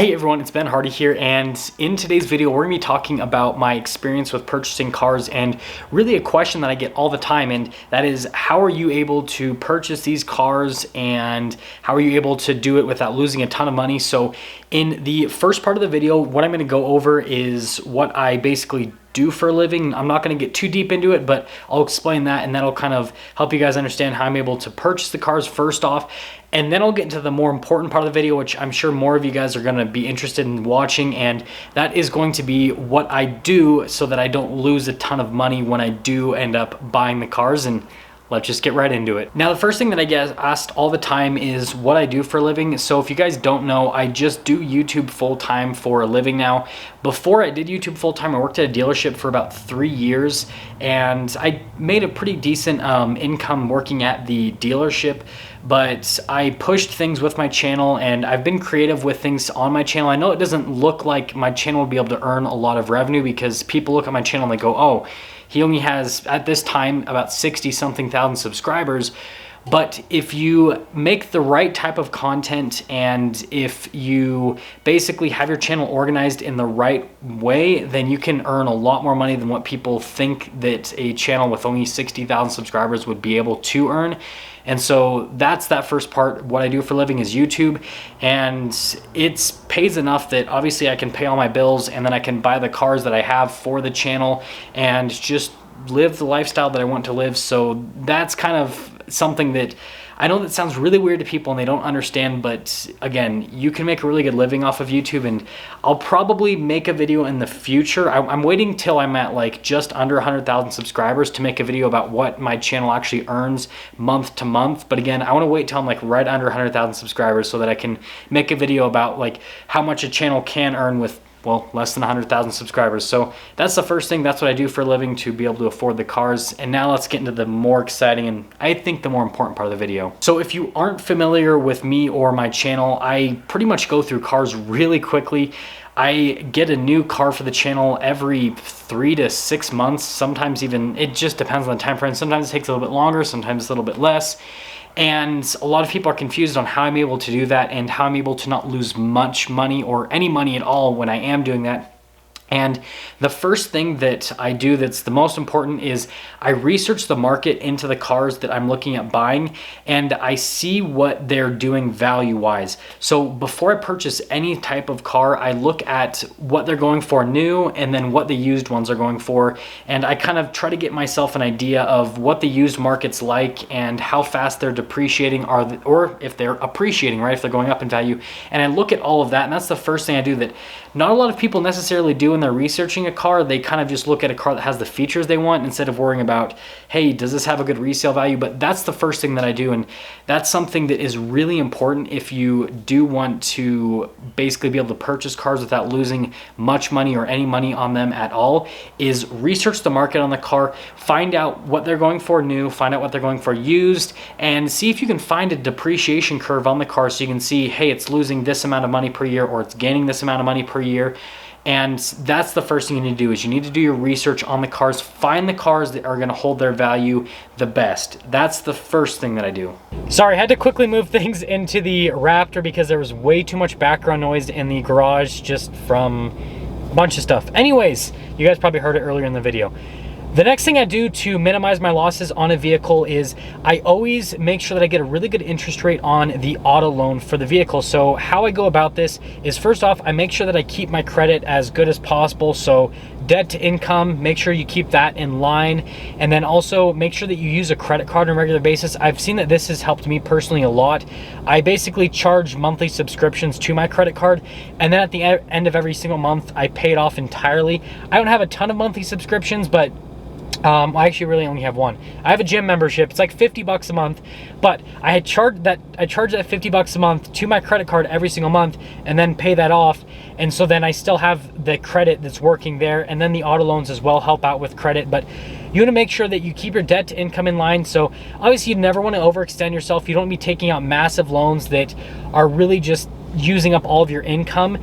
Hey everyone, it's Ben Hardy here, and in today's video we're going to be talking about my experience with purchasing cars and really a question that I get all the time, and that is how are you able to purchase these cars and how are you able to do it without losing a ton of money. So in the first part of the video, what I'm going to go over is what I basically do for a living. I'm not going to get too deep into it, but I'll explain that, and that'll kind of help you guys understand how I'm able to purchase the cars first off. And then I'll get into the more important part of the video, which I'm sure more of you guys are going to be interested in watching, and that is going to be what I do so that I don't lose a ton of money when I do end up buying the cars. And let's just get right into it. Now, the first thing that I get asked all the time is what I do for a living. So if you guys don't know, I just do YouTube full-time for a living now. Before I did YouTube full-time, I worked at a dealership for about 3 years, and I made a pretty decent income working at the dealership. But I pushed things with my channel, and I've been creative with things on my channel. I know it doesn't look like my channel will be able to earn a lot of revenue because people look at my channel and they go, oh, he only has, at this time, about 60 something thousand subscribers. But if you make the right type of content and if you basically have your channel organized in the right way, then you can earn a lot more money than what people think that a channel with only 60,000 subscribers would be able to earn. And so that's that first part. What I do for a living is YouTube, and it pays enough that obviously I can pay all my bills, and then I can buy the cars that I have for the channel and just live the lifestyle that I want to live. So that's kind of something that I know that sounds really weird to people and they don't understand, but again, you can make a really good living off of YouTube, and I'll probably make a video in the future. I'm waiting till I'm at like just under 100,000 subscribers to make a video about what my channel actually earns month to month. But again, I want to wait till I'm like right under 100,000 subscribers so that I can make a video about like how much a channel can earn with, well, less than 100,000 subscribers. So that's the first thing. That's what I do for a living to be able to afford the cars. And now let's get into the more exciting and I think the more important part of the video. So if you aren't familiar with me or my channel, I pretty much go through cars really quickly. I get a new car for the channel every 3 to 6 months. Sometimes even, it just depends on the time frame. Sometimes it takes a little bit longer, sometimes a little bit less. And a lot of people are confused on how I'm able to do that and how I'm able to not lose much money or any money at all when I am doing that. And the first thing that I do that's the most important is I research the market into the cars that I'm looking at buying, and I see what they're doing value-wise. So before I purchase any type of car, I look at what they're going for new and then what the used ones are going for. And I kind of try to get myself an idea of what the used market's like and how fast they're depreciating or if they're appreciating, right? If they're going up in value. And I look at all of that, and that's the first thing I do that not a lot of people necessarily do when they're researching a car. They kind of just look at a car that has the features they want instead of worrying about, hey, does this have a good resale value? But that's the first thing that I do, and that's something that is really important if you do want to basically be able to purchase cars without losing much money or any money on them at all, is research the market on the car, find out what they're going for new, find out what they're going for used, and see if you can find a depreciation curve on the car so you can see, hey, it's losing this amount of money per year or it's gaining this amount of money per year. And that's the first thing you need to do, is you need to do your research on the cars, find the cars that are going to hold their value the best. That's the first thing that I do. Sorry, I had to quickly move things into the Raptor because there was way too much background noise in the garage just from a bunch of stuff. Anyways, you guys probably heard it earlier in the video. The next thing I do to minimize my losses on a vehicle is I always make sure that I get a really good interest rate on the auto loan for the vehicle. So how I go about this is, first off, I make sure that I keep my credit as good as possible. So debt to income, make sure you keep that in line. And then also make sure that you use a credit card on a regular basis. I've seen that this has helped me personally a lot. I basically charge monthly subscriptions to my credit card, and then at the end of every single month, I pay it off entirely. I don't have a ton of monthly subscriptions, but I actually really only have one. I have a gym membership. It's like 50 bucks a month, but I charge that 50 bucks a month to my credit card every single month and then pay that off. And so then I still have the credit that's working there, and then the auto loans as well help out with credit. But you want to make sure that you keep your debt to income in line. So obviously you never want to overextend yourself. You don't want to be taking out massive loans that are really just using up all of your income.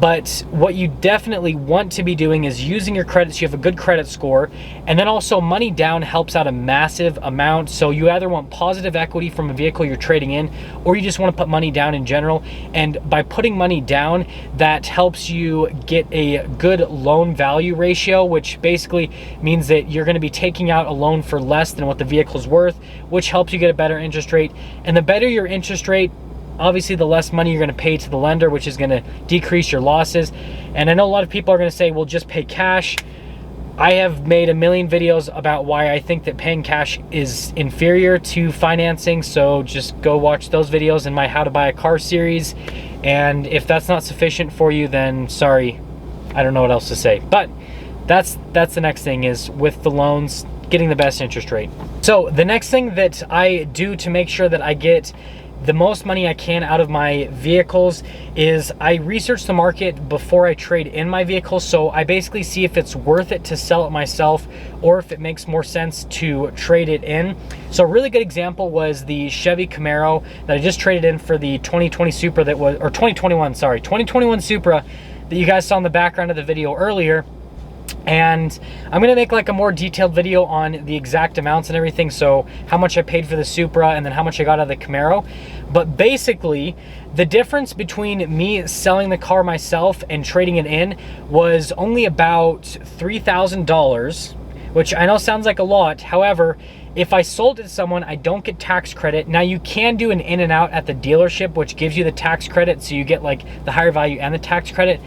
But what you definitely want to be doing is using your credit so you have a good credit score. And then also money down helps out a massive amount. So you either want positive equity from a vehicle you're trading in, or you just want to put money down in general. And by putting money down, that helps you get a good loan value ratio, which basically means that you're going to be taking out a loan for less than what the vehicle's worth, which helps you get a better interest rate. And the better your interest rate, obviously the less money you're going to pay to the lender, which is going to decrease your losses. And I know a lot of people are going to say, well, just pay cash. I have made a million videos about why I think that paying cash is inferior to financing. So just go watch those videos in my How to Buy a Car series. And if that's not sufficient for you, then sorry, I don't know what else to say. But that's the next thing, is with the loans, getting the best interest rate. So the next thing that I do to make sure that I get the most money I can out of my vehicles is I research the market before I trade in my vehicle. So I basically see if it's worth it to sell it myself, or if it makes more sense to trade it in. So a really good example was the Chevy Camaro that I just traded in for the 2020 Supra that was, or 2021 Supra that you guys saw in the background of the video earlier. And I'm gonna make like a more detailed video on the exact amounts and everything, so how much I paid for the Supra and then how much I got out of the Camaro. But basically, the difference between me selling the car myself and trading it in was only about $3,000, which I know sounds like a lot. However, if I sold it to someone, I don't get tax credit. Now you can do an in and out at the dealership, which gives you the tax credit, so you get like the higher value and the tax credit.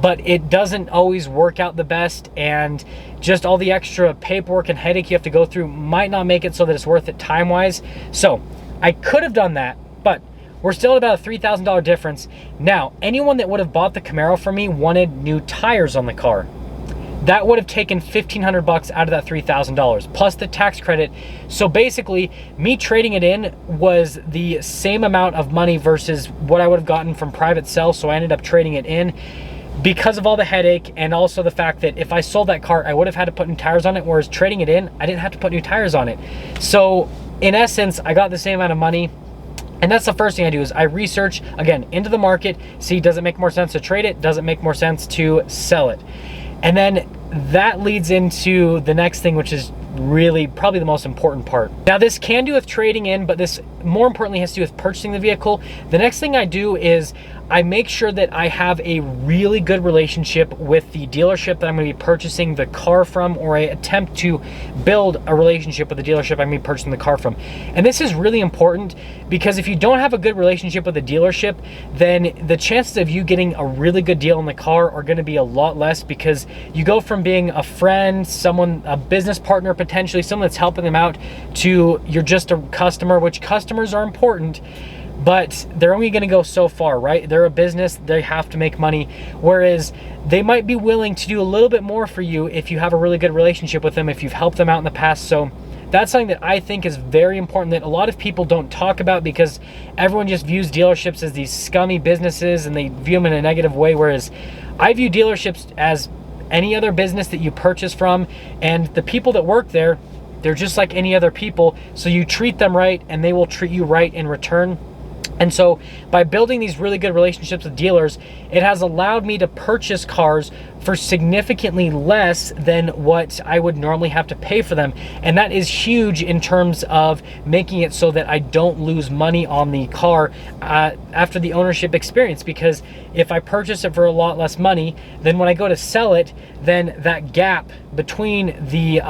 But it doesn't always work out the best, and just all the extra paperwork and headache you have to go through might not make it so that it's worth it time-wise. So I could have done that, but we're still at about a $3,000 difference. Now, anyone that would have bought the Camaro from me wanted new tires on the car. That would have taken $1,500 out of that $3,000 plus the tax credit. So basically, me trading it in was the same amount of money versus what I would have gotten from private sale. So I ended up trading it in, because of all the headache, and also the fact that if I sold that car, I would have had to put new tires on it, whereas trading it in, I didn't have to put new tires on it. So in essence, I got the same amount of money. And that's the first thing I do, is I research, again, into the market, see, does it make more sense to trade it? Does it make more sense to sell it? And then that leads into the next thing, which is really probably the most important part. Now, this can do with trading in, but this more importantly has to do with purchasing the vehicle. The next thing I do is I make sure that I have a really good relationship with the dealership that I'm going to be purchasing the car from, or I attempt to build a relationship with the dealership I'm going to be purchasing the car from. And this is really important, because if you don't have a good relationship with the dealership, then the chances of you getting a really good deal on the car are going to be a lot less, because you go from being a friend, someone, a business partner, potentially someone that's helping them out, to you're just a customer, which customers are important, but they're only going to go so far, right? They're a business, they have to make money, whereas they might be willing to do a little bit more for you if you have a really good relationship with them, if you've helped them out in the past. So that's something that I think is very important, that a lot of people don't talk about, because everyone just views dealerships as these scummy businesses and they view them in a negative way, whereas I view dealerships as any other business that you purchase from, and the people that work there, they're just like any other people. So you treat them right and they will treat you right in return. And so by building these really good relationships with dealers, it has allowed me to purchase cars for significantly less than what I would normally have to pay for them. And that is huge in terms of making it so that I don't lose money on the car after the ownership experience. Because if I purchase it for a lot less money, then when I go to sell it, then that gap between the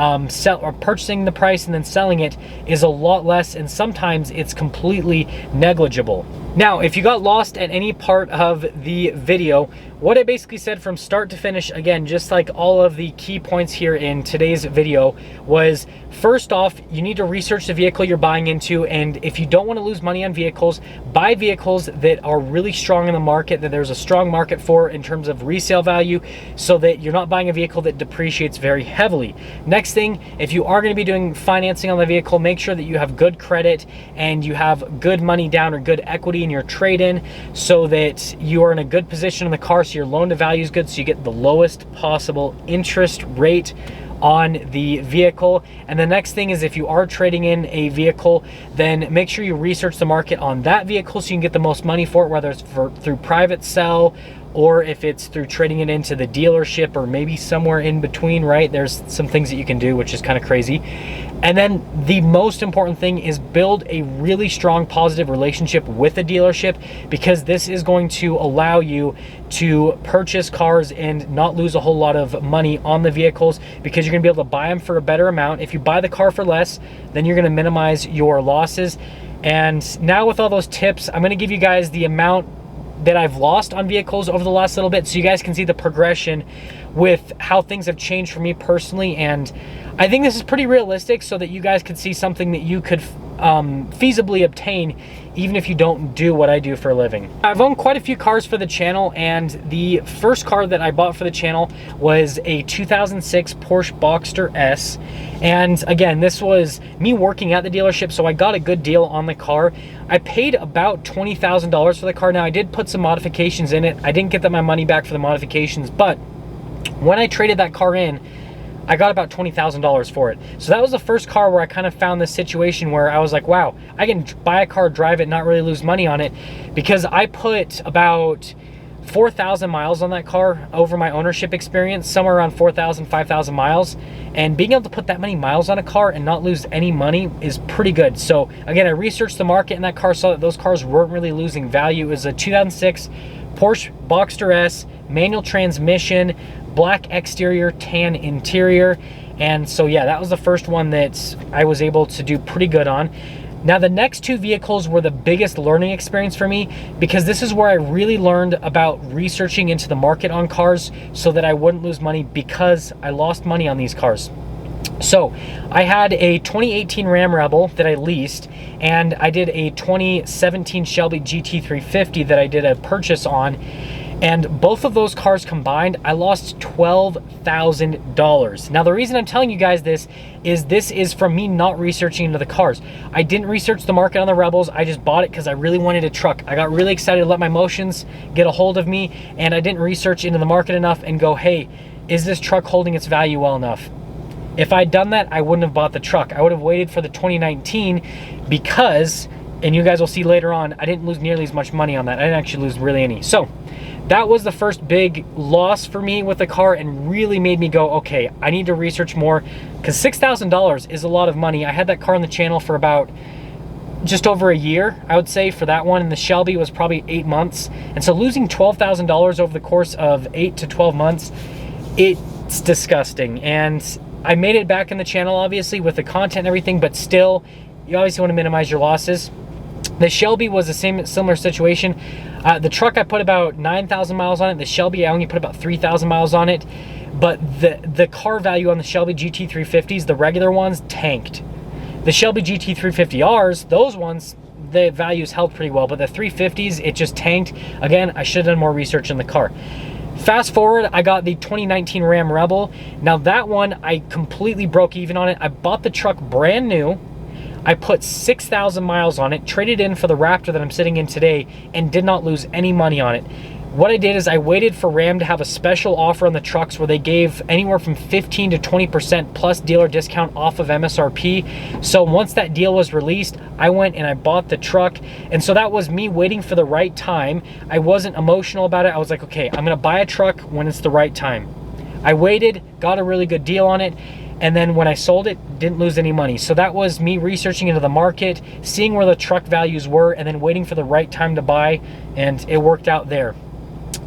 purchasing the price and then selling it is a lot less, and sometimes it's completely negligible. Now, if you got lost at any part of the video, what I basically said from start to finish, again, just like all of the key points here in today's video, was first off, you need to research the vehicle you're buying into. And if you don't want to lose money on vehicles, buy vehicles that are really strong in the market, that there's a strong market for in terms of resale value, so that you're not buying a vehicle that depreciates very heavily. Next thing, if you are going to be doing financing on the vehicle, make sure that you have good credit and you have good money down or good equity in your trade-in, so that you are in a good position in the car, so your loan to value is good, so you get the lowest possible interest rate on the vehicle. And the next thing is, if you are trading in a vehicle, then make sure you research the market on that vehicle so you can get the most money for it, whether it's through private sell or if it's through trading it into the dealership, or maybe somewhere in between, right? There's some things that you can do, which is kind of crazy. And then the most important thing is build a really strong positive relationship with the dealership, because this is going to allow you to purchase cars and not lose a whole lot of money on the vehicles, because you're gonna be able to buy them for a better amount. If you buy the car for less, then you're gonna minimize your losses. And now with all those tips, I'm gonna give you guys the amount that I've lost on vehicles over the last little bit, so you guys can see the progression with how things have changed for me personally. And I think this is pretty realistic, so that you guys could see something that you could feasibly obtain even if you don't do what I do for a living. I've owned quite a few cars for the channel, and the first car that I bought for the channel was a 2006 Porsche Boxster S. And again, this was me working at the dealership, so I got a good deal on the car. I paid about $20,000 for the car. Now, I did put some modifications in it. I didn't get my money back for the modifications, but when I traded that car in, I got about $20,000 for it. So that was the first car where I kind of found this situation where I was like, wow, I can buy a car, drive it, not really lose money on it, because I put about 4,000 miles on that car over my ownership experience, somewhere around 4,000, 5,000 miles. And being able to put that many miles on a car and not lose any money is pretty good. So again, I researched the market in that car, saw that those cars weren't really losing value. It was a 2006 Porsche Boxster S, manual transmission, black exterior, tan interior. And so yeah, that was the first one that I was able to do pretty good on. Now, the next two vehicles were the biggest learning experience for me, because this is where I really learned about researching into the market on cars so that I wouldn't lose money, because I lost money on these cars. So I had a 2018 Ram Rebel that I leased, and I did a 2017 Shelby GT350 that I did a purchase on. And both of those cars combined, I lost $12,000. Now, the reason I'm telling you guys this is from me not researching into the cars. I didn't research the market on the Rebels. I just bought it because I really wanted a truck. I got really excited to let my emotions get a hold of me, and I didn't research into the market enough and go, hey, is this truck holding its value well enough? If I'd done that, I wouldn't have bought the truck. I would have waited for the 2019, because, and you guys will see later on, I didn't lose nearly as much money on that. I didn't actually lose really any. So that was the first big loss for me with the car, and really made me go, okay, I need to research more, because $6,000 is a lot of money. I had that car on the channel for about just over a year, I would say, for that one, and the Shelby was probably 8 months. And so losing $12,000 over the course of 8 to 12 months, it's disgusting. And I made it back in the channel, obviously, with the content and everything, but still, you obviously want to minimize your losses. The Shelby was the similar situation. The truck, I put about 9,000 miles on it. The Shelby, I only put about 3,000 miles on it. But the car value on the Shelby GT350s, the regular ones, tanked. The Shelby GT350Rs, those ones, the values held pretty well, but the 350s, it just tanked. Again, I should have done more research in the car. Fast forward, I got the 2019 Ram Rebel. Now that one, I completely broke even on it. I bought the truck brand new. I put 6,000 miles on it, traded in for the Raptor that I'm sitting in today, and did not lose any money on it. What I did is I waited for Ram to have a special offer on the trucks where they gave anywhere from 15 to 20% plus dealer discount off of MSRP. So once that deal was released, I went and I bought the truck. And so that was me waiting for the right time. I wasn't emotional about it. I was like, okay, I'm gonna buy a truck when it's the right time. I waited, got a really good deal on it, and then when I sold it, didn't lose any money. So that was me researching into the market, seeing where the truck values were, and then waiting for the right time to buy, and it worked out there.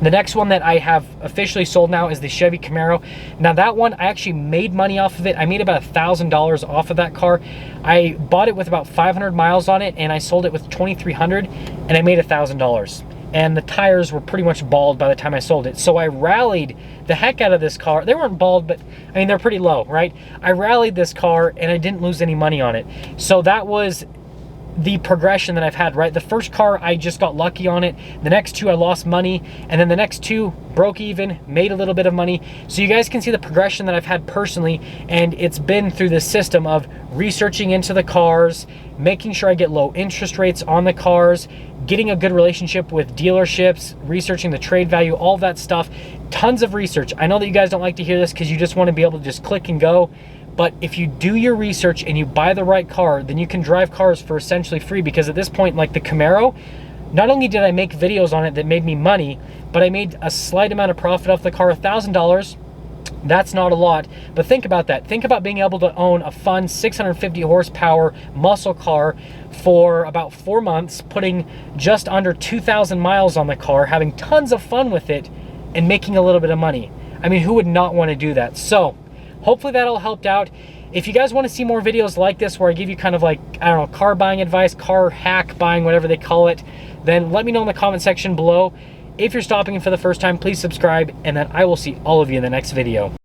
The next one that I have officially sold now is the Chevy Camaro. Now that one, I actually made money off of it. I made about $1,000 off of that car. I bought it with about 500 miles on it, and I sold it with 2,300, and I made $1,000. And the tires were pretty much bald by the time I sold it. So I rallied the heck out of this car. They weren't bald, but I mean, they're pretty low, right? I rallied this car and I didn't lose any money on it. So that was the progression that I've had, right? The first car, I just got lucky on it. The next two, I lost money. And then the next two, broke even, made a little bit of money. So you guys can see the progression that I've had personally. And it's been through this system of researching into the cars, making sure I get low interest rates on the cars, getting a good relationship with dealerships, researching the trade value, all that stuff. Tons of research. I know that you guys don't like to hear this because you just want to be able to just click and go. But if you do your research and you buy the right car, then you can drive cars for essentially free, because at this point, like the Camaro, not only did I make videos on it that made me money, but I made a slight amount of profit off the car, $1,000. That's not a lot, but think about that. Think about being able to own a fun 650 horsepower muscle car for about 4 months, putting just under 2,000 miles on the car, having tons of fun with it, and making a little bit of money. I mean, who would not want to do that? So hopefully that all helped out. If you guys want to see more videos like this where I give you kind of like, I don't know, car buying advice, car hack buying, whatever they call it, then let me know in the comment section below. If you're stopping in for the first time, please subscribe, and then I will see all of you in the next video.